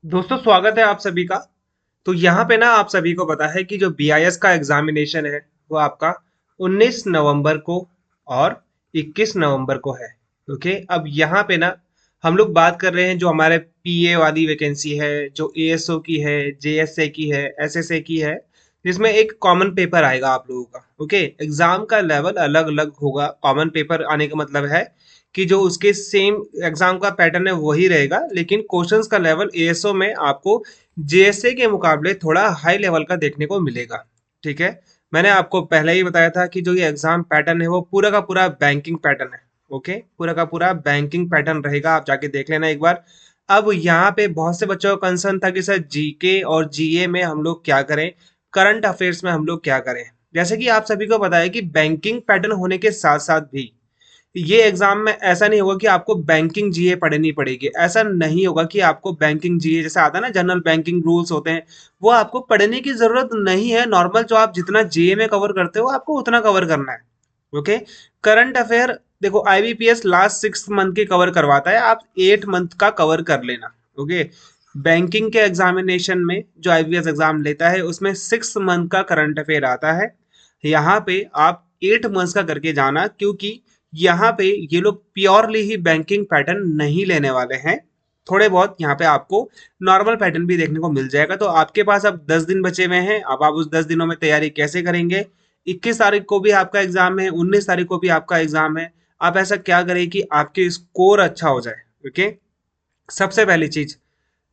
दोस्तों स्वागत है आप सभी का। तो यहाँ पे ना आप सभी को पता है कि जो बीआईएस का एग्जामिनेशन है वो आपका 19 नवंबर को और 21 नवंबर को है। ओके, अब यहाँ पे ना हम लोग बात कर रहे हैं जो हमारे पीए वाली वैकेंसी है, जो एएसओ की है, जेएसए की है, एसएसए की है, जिसमें एक कॉमन पेपर आएगा आप लोगों का। ओके, एग्जाम का लेवल अलग अलग होगा। कॉमन पेपर आने का मतलब है कि जो उसके सेम एग्जाम का पैटर्न है वही रहेगा, लेकिन क्वेश्चंस का लेवल एएसओ में आपको जेएसए के मुकाबले थोड़ा हाई लेवल का देखने को मिलेगा। ठीक है, मैंने आपको पहले ही बताया था कि जो ये एग्जाम पैटर्न है वो पूरा का पूरा बैंकिंग पैटर्न है। ओके, पूरा का पूरा बैंकिंग पैटर्न रहेगा, आप जाके देख लेना एक बार। अब यहाँ पे बहुत से बच्चों का कंसर्न था कि सर जीके और जीए में हम लोग क्या करें, करंट अफेयर्स में हम लोग क्या करें। जैसे कि आप सभी को पता है कि बैंकिंग पैटर्न होने के साथ साथ भी ये एग्जाम में ऐसा नहीं होगा कि आपको बैंकिंग जीए पढ़नी पड़ेगी। ऐसा नहीं होगा कि आपको बैंकिंग जीए जैसा आता है ना, जनरल बैंकिंग रूल्स होते हैं, वो आपको पढ़ने की जरूरत नहीं है। नॉर्मल जो आप जितना जीए में कवर करते हो आपको उतना कवर करना है। ओके, करंट अफेयर देखो आईबीपीएस लास्ट 6 मंथ के कवर करवाता है, आप 8 मंथ का कवर कर लेना। ओके, बैंकिंग के एग्जामिनेशन में जो आईबीपीएस एग्जाम लेता है उसमें 6 मंथ का करंट अफेयर आता है। यहाँ पे आप 8 मंथ्स का करके जाना, क्योंकि यहाँ पे ये लोग प्योरली ही बैंकिंग पैटर्न नहीं लेने वाले हैं। थोड़े बहुत यहाँ पे आपको नॉर्मल पैटर्न भी देखने को मिल जाएगा। तो आपके पास अब 10 दिन बचे हुए हैं। अब आप उस 10 दिनों में तैयारी कैसे करेंगे? 21 तारीख को भी आपका एग्जाम है, 19 तारीख को भी आपका एग्जाम है। आप ऐसा क्या करें कि आपके स्कोर अच्छा हो जाए। ओके, सबसे पहली चीज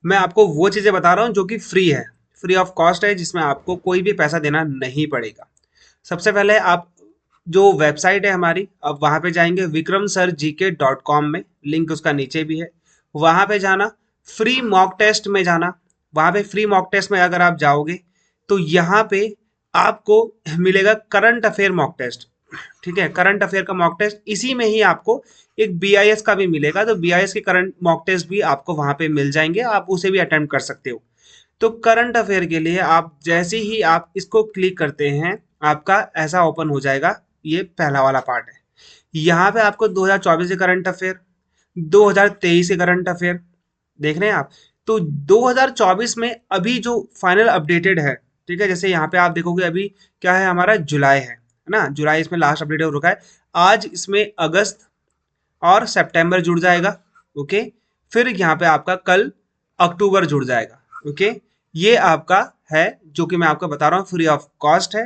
मैं आपको वो चीजें बता रहा हूँ जो कि फ्री है, फ्री ऑफ कॉस्ट है, जिसमें आपको कोई भी पैसा देना नहीं पड़ेगा। सबसे पहले आप जो वेबसाइट है हमारी, अब वहां पे जाएंगे vikramsirgk.com में, लिंक उसका नीचे भी है। वहां पे जाना, फ्री मॉक टेस्ट में जाना। वहां पे फ्री मॉक टेस्ट में अगर आप जाओगे तो यहाँ पे आपको मिलेगा करंट अफेयर मॉक टेस्ट। ठीक है, करंट अफेयर का मॉक टेस्ट, इसी में ही आपको एक बीआईएस का भी मिलेगा। तो बीआईएस के करंट मॉक टेस्ट भी आपको वहां पे मिल जाएंगे, आप उसे भी अटेम्प्ट कर सकते हो। तो करंट अफेयर के लिए आप जैसे ही आप इसको क्लिक करते हैं, आपका ऐसा ओपन हो जाएगा। ये पहला वाला पार्ट है। यहाँ पे आपको 2024 के करंट अफेयर, 2023 के करंट अफेयर देख रहे हैं आप। तो 2024 में अभी जो फाइनल अपडेटेड है, ठीक है, जैसे यहाँ पे आप देखोगे अभी क्या है, हमारा जुलाई है ना, जुलाई इसमें लास्ट अपडेट हो रखा है। आज इसमें अगस्त और सितंबर जुड़ जाएगा। ओके, फिर यहाँ पे आपका कल अक्टूबर जुड़ जाएगा। ओके, ये आपका है जो कि मैं आपको बता रहा हूँ, फ्री ऑफ कॉस्ट है।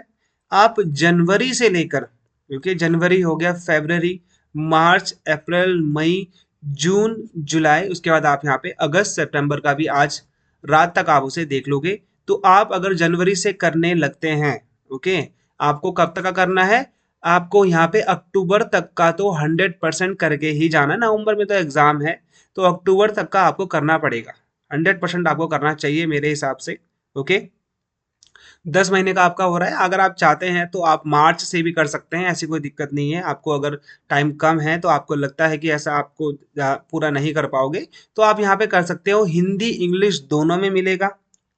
आप जनवरी से लेकर, ओके, जनवरी हो गया, फरवरी, मार्च, अप्रैल, मई, जून, जुलाई, उसके बाद आप यहाँ पे अगस्त सितंबर का भी आज रात तक आप उसे देख लोगे। तो आप अगर जनवरी से करने लगते हैं, ओके, आपको कब तक का करना है? आपको यहाँ पे अक्टूबर तक का तो 100% करके ही जाना। नवंबर में तो एग्जाम है, तो अक्टूबर तक का आपको करना पड़ेगा। 100% आपको करना चाहिए मेरे हिसाब से। ओके, 10 महीने का आपका हो रहा है। अगर आप चाहते हैं तो आप मार्च से भी कर सकते हैं, ऐसी कोई दिक्कत नहीं है। आपको अगर टाइम कम है तो आपको लगता है कि ऐसा आपको पूरा नहीं कर पाओगे, तो आप यहाँ पे कर सकते हो। हिंदी इंग्लिश दोनों में मिलेगा,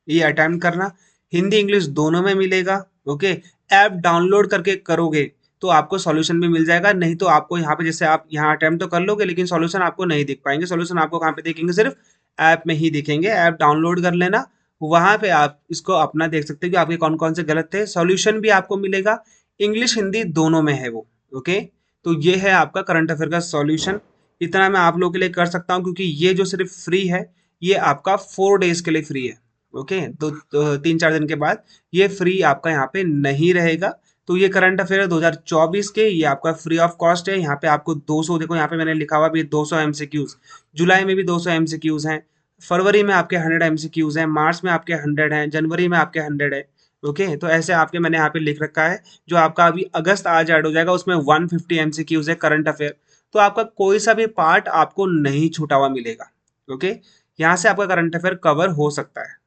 ये अटेम्प्ट करना, हिंदी इंग्लिश दोनों में मिलेगा। ओके, ऐप डाउनलोड करके करोगे तो आपको सॉल्यूशन भी मिल जाएगा। नहीं तो आपको यहाँ पे जैसे आप यहाँ अटेम्प्ट तो कर लोगे लेकिन सॉल्यूशन आपको नहीं दिख पाएंगे। सॉल्यूशन आपको कहाँ पे दिखेंगे? सिर्फ ऐप में ही दिखेंगे। ऐप डाउनलोड कर लेना, वहां पे आप इसको अपना देख सकते हो कि आपके कौन कौन से गलत थे। सॉल्यूशन भी आपको मिलेगा, इंग्लिश हिंदी दोनों में है वो। ओके, तो ये है आपका करंट अफेयर का सॉल्यूशन। इतना मैं आप लोगों के लिए कर सकता हूँ, क्योंकि ये जो सिर्फ फ्री है, ये आपका 4 डेज के लिए फ्री है। ओके, तो 3-4 दिन के बाद ये फ्री आपका यहाँ पे नहीं रहेगा। तो ये करंट अफेयर है 2024 के, ये आपका फ्री ऑफ कॉस्ट है। यहाँ पे आपको 200, देखो यहाँ पे मैंने लिखा हुआ भी 200 एमसीक्यूज। जुलाई में भी 200 एमसीक्यूज हैं, फरवरी में आपके 100 एमसीक्यूज हैं, मार्च में आपके 100 हैं, जनवरी में आपके 100 है। ओके, तो ऐसे आपके मैंने यहाँ पे लिख रखा है। जो आपका अभी अगस्त आज ऐड हो जाएगा उसमें 150 एमसीक्यूज है करंट अफेयर। तो आपका कोई सा भी पार्ट आपको नहीं छूटा हुआ मिलेगा। ओके, यहाँ से आपका करंट अफेयर कवर हो सकता है।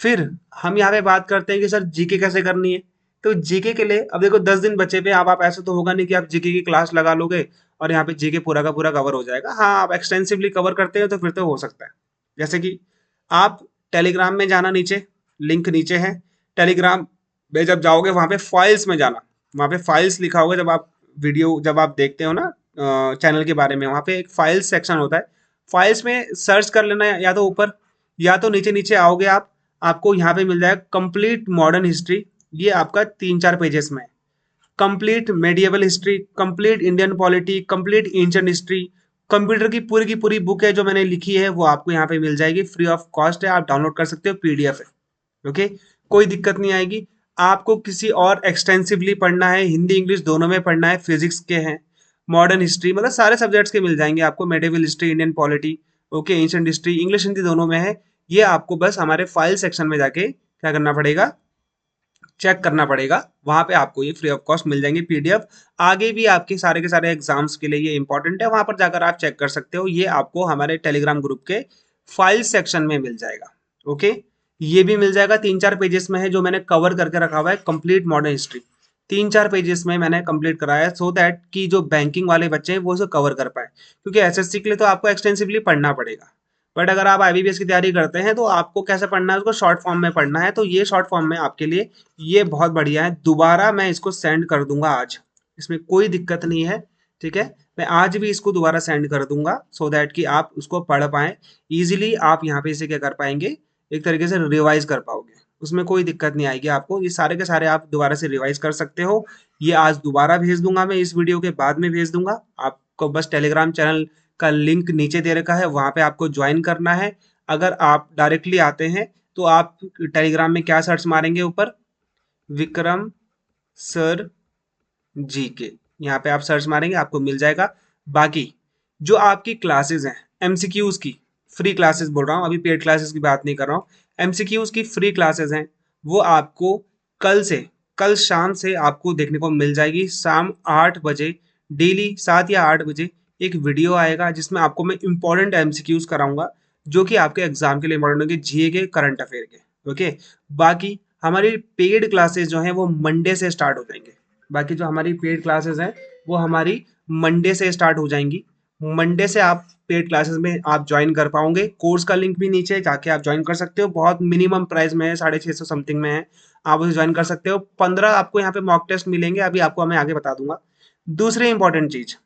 फिर हम यहाँ पे बात करते हैं कि सर जीके कैसे करनी है। तो जीके के लिए अब देखो 10 दिन बचे पे, अब आप ऐसा तो होगा नहीं कि आप जीके की क्लास लगा लोगे और यहाँ पे जीके पूरा का पूरा कवर हो जाएगा। हाँ, आप एक्सटेंसिवली कवर करते हो तो फिर तो हो सकता है। जैसे कि आप टेलीग्राम में जाना, नीचे लिंक नीचे है, टेलीग्राम में जब जाओगे वहां पे फाइल्स में जाना। वहां पे फाइल्स लिखा होगा, जब आप वीडियो जब आप देखते हो ना चैनल के बारे में, वहां पे एक फाइल्स सेक्शन होता है। फाइल्स में सर्च कर लेना, या तो ऊपर या तो नीचे नीचे आओगे आप, आपको यहाँ पे मिल जाएगा कंप्लीट मॉडर्न हिस्ट्री, ये आपका 3-4 पेजेस में है। Complete medieval history, complete Indian polity, complete ancient history, computer की पूरी बुक है जो मैंने लिखी है, वो आपको यहाँ पे मिल जाएगी, फ्री ऑफ कॉस्ट है, आप डाउनलोड कर सकते हो, पीडीएफ है। ओके, कोई दिक्कत नहीं आएगी। आपको किसी और एक्सटेंसिवली पढ़ना है, हिंदी इंग्लिश दोनों में पढ़ना है, फिजिक्स के हैं, मॉडर्न हिस्ट्री, मतलब सारे सब्जेक्ट्स के मिल जाएंगे आपको, medieval history, Indian polity, okay, ancient history, English Hindi दोनों में है। ये आपको बस हमारे फाइल सेक्शन में जाके क्या करना पड़ेगा, चेक करना पड़ेगा, वहां पे आपको ये फ्री ऑफ कॉस्ट मिल जाएंगे पीडीएफ। आगे भी आपके सारे के सारे एग्जाम्स के लिए ये इंपॉर्टेंट है, वहां पर जाकर आप चेक कर सकते हो, ये आपको हमारे टेलीग्राम ग्रुप के फाइल सेक्शन में मिल जाएगा। ओके, ये भी मिल जाएगा, 3-4 पेजेस में है, जो मैंने कवर करके रखा हुआ है कंप्लीट मॉडर्न हिस्ट्री, 3-4 पेजेस में मैंने कंप्लीट कराया है, सो दैट कि जो बैंकिंग वाले बच्चे हैं वो उसे कवर कर पाए, क्योंकि एसएससी के लिए तो आपको एक्सटेंसिवली पढ़ना पड़ेगा। बट अगर आप आईबीपीएस की तैयारी करते हैं तो आपको कैसे पढ़ना है, उसको शॉर्ट फॉर्म में पढ़ना है, तो ये शॉर्ट फॉर्म में आपके लिए ये बहुत बढ़िया है। दोबारा मैं इसको सेंड कर दूंगा आज, इसमें कोई दिक्कत नहीं है, ठीक है, मैं आज भी इसको दोबारा सेंड कर दूंगा, सो दैट कि आप उसको पढ़ पाएं इजीली, आप यहाँ पे इसे क्या कर पाएंगे, एक तरीके से रिवाइज कर पाओगे, उसमें कोई दिक्कत नहीं आएगी आपको, ये सारे के सारे आप दोबारा से रिवाइज कर सकते हो। ये आज दोबारा भेज दूंगा, मैं इस वीडियो के बाद में भेज दूंगा आपको, बस टेलीग्राम चैनल का लिंक नीचे दे रखा है, वहां पे आपको ज्वाइन करना है। अगर आप डायरेक्टली आते हैं तो आप टेलीग्राम में क्या सर्च मारेंगे, ऊपर विक्रम सर जी के, यहाँ पे आप सर्च मारेंगे आपको मिल जाएगा। बाकी जो आपकी क्लासेस हैं एमसीक्यूज की, फ्री क्लासेस बोल रहा हूँ, अभी पेड क्लासेस की बात नहीं कर रहा हूँ, एमसीक्यूज की फ्री क्लासेस हैं, वो आपको कल से, कल शाम से आपको देखने को मिल जाएगी, शाम 8 बजे डेली, 7 या 8 बजे एक वीडियो आएगा जिसमें आपको मैं इंपॉर्टेंट एमसीक्यूज कराऊंगा, जो कि आपके एग्जाम के लिए इंपॉर्टेंट होंगे, जीए के, करंट अफेयर के। ओके, बाकी हमारी पेड क्लासेस जो हैं वो मंडे से स्टार्ट हो जाएंगे, बाकी जो हमारी पेड क्लासेस हैं वो हमारी मंडे से स्टार्ट हो जाएंगी। मंडे से आप पेड क्लासेस में आप ज्वाइन कर पाओगे, कोर्स का लिंक भी नीचे जाके आप ज्वाइन कर सकते हो, बहुत मिनिमम प्राइस में है, 650 समथिंग में है, आप उसे ज्वाइन कर सकते हो। 15 आपको यहाँ पे मॉक टेस्ट मिलेंगे, अभी आपको मैं आगे बता दूंगा। दूसरी इंपॉर्टेंट चीज,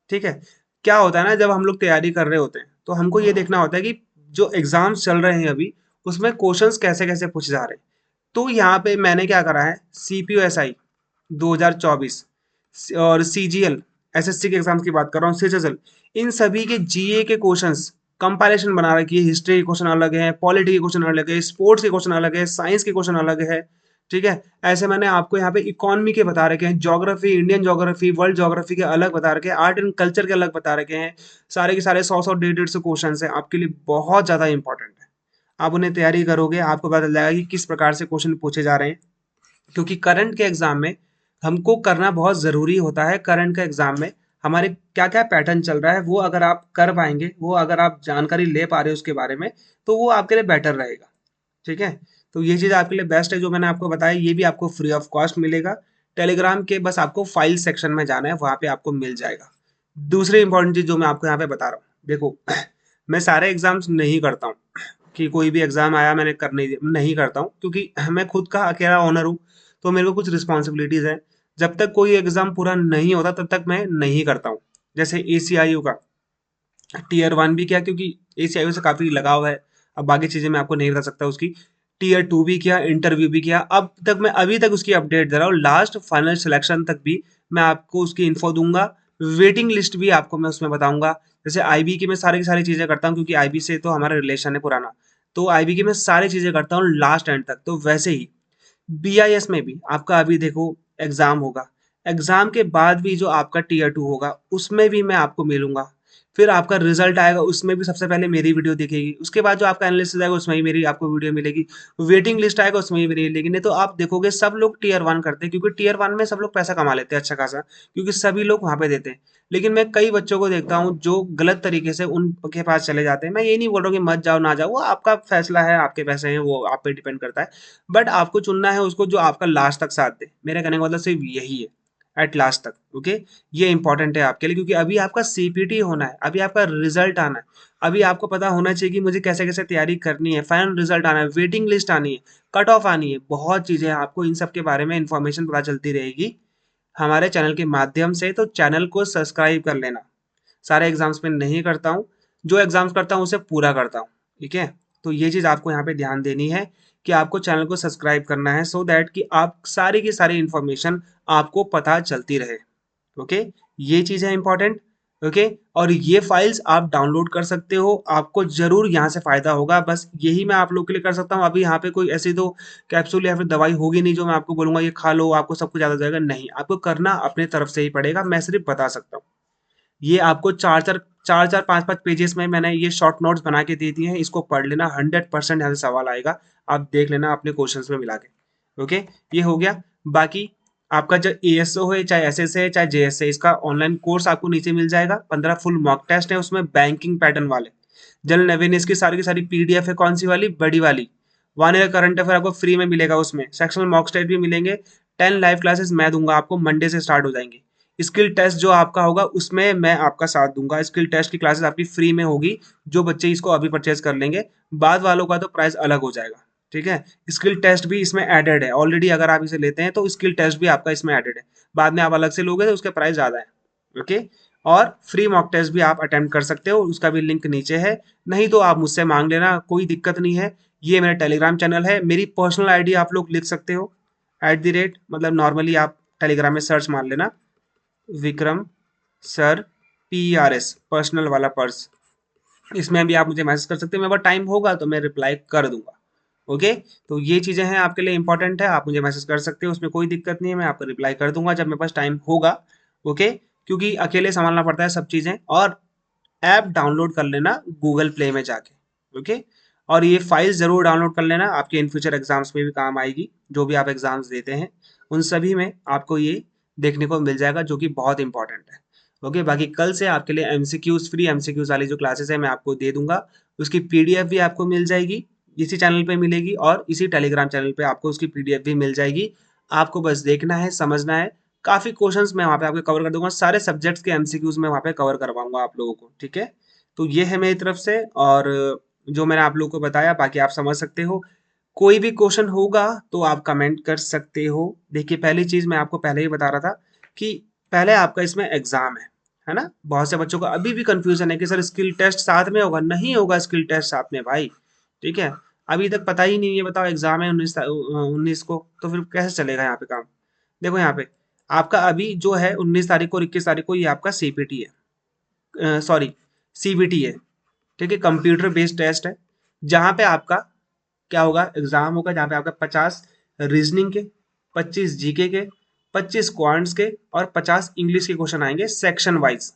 ठीक है, क्या होता है ना, जब हम लोग तैयारी कर रहे होते हैं तो हमको ये देखना होता है कि जो एग्जाम्स चल रहे हैं अभी, उसमें क्वेश्चंस कैसे कैसे पूछे जा रहे हैं। तो यहाँ पे मैंने क्या करा है, सीपीयूएसआई 2024 और सीजीएल, एसएससी के एग्जाम्स की बात कर रहा हूँ, सीजीएल, इन सभी के जीए के क्वेश्चंस कंपाइलेशन बना रखी है, हिस्ट्री के क्वेश्चन अलग है, पॉलिटी के क्वेश्चन अलग है, स्पोर्ट्स के क्वेश्चन अलग है, साइंस के क्वेश्चन अलग है, ठीक है। ऐसे मैंने आपको यहाँ पे इकोनॉमी के बता रखे हैं, geography, Indian geography, world geography के अलग बता रखे हैं, आर्ट एंड कल्चर के अलग बता रखे हैं, सारे के सारे 100-100, 150-150 क्वेश्चन है, आपके लिए बहुत ज्यादा इंपॉर्टेंट है। आप उन्हें तैयारी करोगे आपको पता चल जाएगा कि किस प्रकार से क्वेश्चन पूछे जा रहे हैं, क्योंकि करंट के एग्जाम में हमको करना बहुत ज़रूरी होता है। करंट के एग्जाम में हमारे क्या क्या पैटर्न चल रहा है, वो अगर आप कर पाएंगे, वो अगर आप जानकारी ले पा रहे हो उसके बारे में, तो वो आपके लिए बेटर रहेगा, ठीक है। तो ये चीज़ आपके लिए बेस्ट है जो मैंने आपको बताया, ये भी आपको फ्री ऑफ कॉस्ट मिलेगा टेलीग्राम के, बस आपको फाइल सेक्शन में जाना है, वहाँ पे आपको मिल जाएगा। दूसरी इंपॉर्टेंट चीज़ जो मैं आपको यहाँ पे बता रहा हूँ, देखो मैं सारे एग्जाम्स नहीं करता हूँ कि कोई भी एग्जाम आया मैंने करने नहीं करता हूँ, क्योंकि मैं खुद का अकेला ओनर हूँ, तो मेरे को कुछ रिस्पॉन्सिबिलिटीज है। जब तक कोई एग्जाम पूरा नहीं होता तब तक मैं नहीं करता हूँ। जैसे एसीआईयू का टीयर 1 भी किया, क्योंकि एसीआईयू से काफी लगाव है, अब बाकी चीजें मैं आपको नहीं बता सकता उसकी। टीयर 2 भी किया, इंटरव्यू भी किया, अब तक मैं अभी तक उसकी अपडेट दे रहा हूँ, लास्ट फाइनल सिलेक्शन तक भी मैं आपको उसकी इन्फो दूंगा, वेटिंग लिस्ट भी आपको मैं उसमें बताऊंगा। जैसे आईबी की मैं सारी की सारी चीजें करता हूँ, क्योंकि आईबी से तो हमारा रिलेशन है पुराना, तो आईबी की मैं सारी चीजें करता हूँ लास्ट एंड तक। तो वैसे ही बीआईएस में भी आपका अभी देखो एग्जाम होगा, एग्जाम के बाद भी जो आपका टीयर 2 होगा उसमें भी मैं आपको मिलूंगा, फिर आपका रिजल्ट आएगा उसमें भी सबसे पहले मेरी वीडियो दिखेगी, उसके बाद जो आपका एनालिसिस आएगा उसमें भी मेरी आपको वीडियो मिलेगी, वेटिंग लिस्ट आएगा उसमें भी मेरी मिलेगी। नहीं तो आप देखोगे सब लोग टीयर 1 करते हैं, क्योंकि टीयर 1 में सब लोग पैसा कमा लेते हैं अच्छा खासा, क्योंकि सभी लोग वहां पे देते हैं। लेकिन मैं कई बच्चों को देखता हूँ जो गलत तरीके से उनके पास चले जाते हैं। मैं ये नहीं बोल रहा हूँ कि मत जाओ ना जाओ, वो आपका फैसला है, आपके पैसे हैं, वो आप पे डिपेंड करता है, बट आपको चुनना है उसको जो आपका लास्ट तक साथ दे। मेरे कहने का मतलब सिर्फ यही है, एट लास्ट तक। ओके, ये इंपॉर्टेंट है आपके लिए, क्योंकि अभी आपका सीपीटी होना है, अभी आपका रिजल्ट आना है, अभी आपको पता होना चाहिए कि मुझे कैसे कैसे तैयारी करनी है, फाइनल रिजल्ट आना है, वेटिंग लिस्ट आनी है, कट ऑफ आनी है, बहुत चीजें हैं, आपको इन सब के बारे में इंफॉर्मेशन पता चलती रहेगी हमारे चैनल के माध्यम से। तो चैनल को सब्सक्राइब कर लेना। सारे एग्जाम्स में नहीं करता हूँ, जो एग्जाम्स करता हूँ उसे पूरा करता हूँ, ठीक है। तो ये चीज़ आपको यहाँ पे ध्यान देनी है कि आपको चैनल को सब्सक्राइब करना है सो दैट कि आप सारी की सारी इन्फॉर्मेशन आपको पता चलती रहे। ओके, ये चीज़ है इंपॉर्टेंट। ओके, और ये फाइल्स आप डाउनलोड कर सकते हो, आपको ज़रूर यहाँ से फ़ायदा होगा। बस यही मैं आप लोग के लिए कर सकता हूँ। अभी यहाँ पे कोई ऐसी तो कैप्सूल या फिर दवाई होगी नहीं जो मैं आपको बोलूँगा ये खा लो आपको सब कुछ ज़्यादा हो जाएगा, नहीं, आपको करना अपने तरफ से ही पड़ेगा, मैं सिर्फ बता सकता हूँ। ये आपको 4-4 5-5 पेजेस में मैंने ये शॉर्ट नोट्स बना के दे दिए हैं, इसको पढ़ लेना, 100% यहाँ से सवाल आएगा, आप देख लेना अपने क्वेश्चंस में मिला के। ओके, ये हो गया। बाकी आपका जो एएसओ है, चाहे एसएस है, चाहे जेएस है, इसका ऑनलाइन कोर्स आपको नीचे मिल जाएगा। 15 फुल मॉक टेस्ट है उसमें, बैंकिंग पैटर्न वाले, जनरल अवेयरनेस की सारी पीडीएफ है। कौन सी वाली? बड़ी वाली। 1 ईयर करंट अफेयर आपको फ्री में मिलेगा उसमें, सेक्शनल मॉक टेस्ट भी मिलेंगे। 10 लाइव क्लासेस मैं दूंगा आपको, मंडे से स्टार्ट हो जाएंगे। स्किल टेस्ट जो आपका होगा उसमें मैं आपका साथ दूंगा, स्किल टेस्ट की क्लासेस आपकी फ्री में होगी, जो बच्चे इसको अभी परचेज कर लेंगे। बाद वालों का तो प्राइस अलग हो जाएगा, ठीक है। स्किल टेस्ट भी इसमें एडेड है ऑलरेडी, अगर आप इसे लेते हैं तो स्किल टेस्ट भी आपका इसमें एडेड है। बाद में आप अलग से लोगे तो उसके प्राइस ज़्यादा है। ओके, और फ्री मॉक टेस्ट भी आप अटेम्प्ट कर सकते हो, उसका भी लिंक नीचे है, नहीं तो आप मुझसे मांग लेना, कोई दिक्कत नहीं है। ये मेरा टेलीग्राम चैनल है, मेरी पर्सनल आईडी आप लोग लिख सकते हो, @ मतलब नॉर्मली आप टेलीग्राम में सर्च मार लेना, विक्रम सर PRS, पर्सनल वाला पर्स, इसमें भी आप मुझे मैसेज कर सकते हैं। मेरे पास टाइम होगा तो मैं रिप्लाई कर दूंगा। ओके, तो ये चीज़ें हैं आपके लिए इंपॉर्टेंट है, आप मुझे मैसेज कर सकते हो, उसमें कोई दिक्कत नहीं है, मैं आपको रिप्लाई कर दूंगा जब मेरे पास टाइम होगा। ओके, क्योंकि अकेले संभालना पड़ता है सब चीज़ें। और ऐप डाउनलोड कर लेना गूगल प्ले में जाके। ओके, और ये फाइल ज़रूर डाउनलोड कर लेना, आपके इन फ्यूचर एग्जाम्स में भी काम आएगी, जो भी आप एग्जाम्स देते हैं उन सभी में आपको ये देखने को मिल जाएगा, जो कि बहुत इंपॉर्टेंट है। ओके, बाकी कल से आपके लिए एमसीक्यूज, फ्री एमसीक्यूज वाली जो क्लासेस है मैं आपको दे दूंगा, उसकी पीडीएफ भी आपको मिल जाएगी, इसी चैनल पे मिलेगी, और इसी टेलीग्राम चैनल पे आपको उसकी पीडीएफ भी मिल जाएगी। आपको बस देखना है, समझना है। काफ़ी क्वेश्चंस मैं वहाँ पे आपको कवर कर दूंगा, सारे सब्जेक्ट्स के एमसीक्यूज मैं वहाँ पे कवर करवाऊंगा आप लोगों को, ठीक है। तो ये है मेरी तरफ से, और जो मैंने आप लोगों को बताया बाकी आप समझ सकते हो। कोई भी क्वेश्चन होगा तो आप कमेंट कर सकते हो। देखिए, पहली चीज़ मैं आपको पहले ही बता रहा था कि पहले आपका इसमें एग्जाम है ना। बहुत से बच्चों को अभी भी कंफ्यूजन है कि सर स्किल टेस्ट साथ में होगा, नहीं होगा स्किल टेस्ट साथ में भाई, ठीक है। अभी तक पता ही नहीं है, बताओ एग्जाम है 19 को, तो फिर कैसे चलेगा यहाँ पे काम। देखो यहाँ पे आपका अभी जो है 19 तारीख को और 21 तारीख को ये आपका सीपीटी है, सॉरी सीबीटी है, ठीक है, कंप्यूटर बेस्ड टेस्ट है। जहाँ पे आपका क्या होगा, एग्जाम होगा जहाँ पे आपका 50 रीजनिंग के, 25 जीके के, 25 क्वांट्स के और 50 इंग्लिश के क्वेश्चन आएंगे सेक्शन वाइज,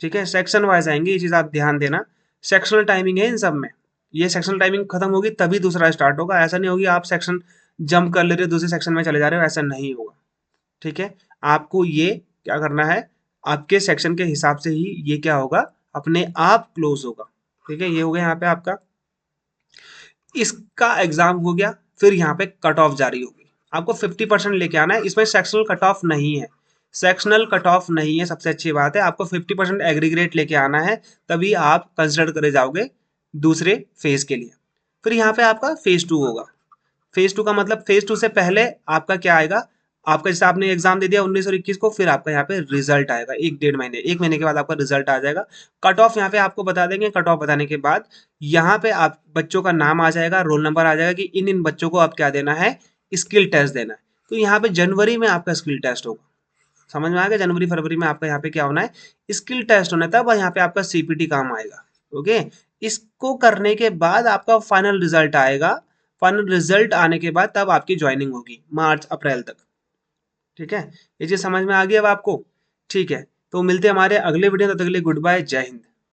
ठीक है, सेक्शन वाइज आएंगे, ये चीज आप ध्यान देना। सेक्शनल टाइमिंग है इन सब में, ये सेक्शनल टाइमिंग खत्म होगी तभी दूसरा स्टार्ट होगा, ऐसा नहीं होगी आप सेक्शन जंप कर ले रहे हो दूसरे सेक्शन में चले जा रहे हो, ऐसा नहीं होगा, ठीक है। आपको ये क्या करना है, आपके सेक्शन के हिसाब से ही ये क्या होगा, अपने आप क्लोज होगा, ठीक है। ये हो गया यहाँ पे आपका, इसका एग्जाम हो गया, फिर यहाँ पे कट ऑफ जारी होगी, आपको 50% लेके आना है, इसमें सेक्शनल कट ऑफ नहीं है, सेक्शनल कट ऑफ नहीं है, सबसे अच्छी बात है। आपको 50% एग्रीग्रेट लेके आना है, तभी आप कंसिडर करे जाओगे दूसरे फेज के लिए। फिर यहाँ पे आपका फेज 2 होगा। फेज 2 का मतलब फेज 2 से पहले आपका क्या आएगा, आपका जैसे आपने एग्जाम दे दिया 19 और 21 को, फिर आपका यहाँ पे रिजल्ट आएगा, 1-1.5 महीने, 1 महीने के बाद आपका रिजल्ट आ जाएगा। कट ऑफ यहाँ पे आपको बता देंगे, कट ऑफ बताने के बाद यहाँ पे आप बच्चों का नाम आ जाएगा, रोल नंबर आ जाएगा कि इन इन बच्चों को आप क्या देना है, स्किल टेस्ट देना है। तो यहाँ पे जनवरी में आपका स्किल टेस्ट होगा, समझ में आ गया, जनवरी फरवरी में आपका यहाँ पे क्या होना है, स्किल टेस्ट होना है, तब यहाँ पे आपका सीपीटी काम आएगा। ओके, इसको करने के बाद आपका फाइनल रिजल्ट आएगा, फाइनल रिजल्ट आने के बाद तब आपकी ज्वाइनिंग होगी मार्च अप्रैल तक, ठीक है। ये चीज समझ में आ गई अब आपको, ठीक है। तो मिलते हैं हमारे अगले वीडियो, तब तक के लिए गुड बाय, जय हिंद।